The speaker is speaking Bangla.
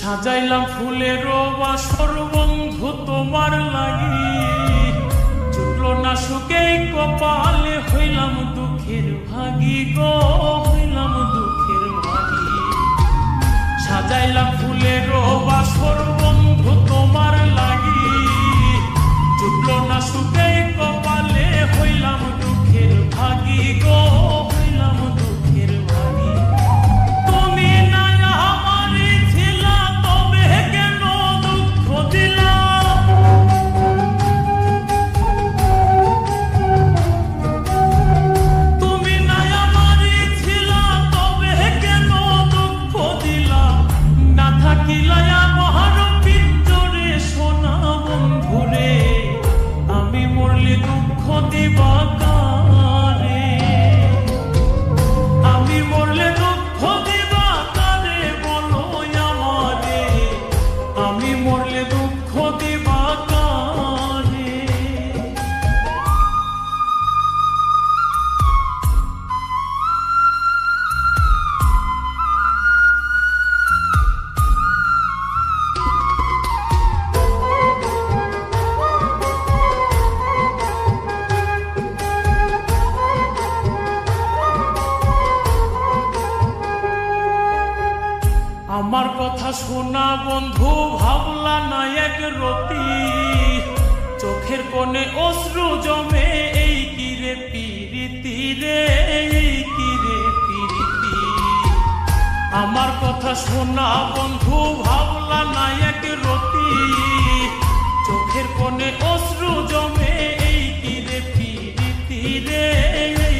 সাজাইলাম ফুলের বাসর বন্ধু তোমার লাগি, জুটলো না সুখে কপালে, হইলাম দুঃখের ভাগী গো, হইলাম দুঃখের ভাগী। সাজাইলাম ফুলের বাসর বন্ধু তোমার লাগি, জুটলো না সুখে কপালে, হইলাম দুঃখের ভাগী গো, হইলাম দুঃখের ভাগী। তুমি না আমারই ছিলা, তবে কেন দুঃখ দিলা? তুমি না আমারই ছিলা, তবে কেন দুঃখ দিলা? না থাকিলা আমার পিঞ্জরে সোনা বন্ধুরে, আমি মরলে দুঃখ দিবা কারে? আমি মরলে দুঃখ দিবা কারে বলো আমারে? আমি মরলে দুঃখ দিবা কারে? আমার কথা শোনা বন্ধু, ভাবলা না এক রতি, চোখের কোণে অশ্রু জমে, এই কিরে পিরিতি রে, এই কিরে পিরিতি। আমার কথা শোনা বন্ধু, ভাবলা না এক রতি, চোখের কোণে অশ্রু জমে, এই কিরে পিরিতি রে, এই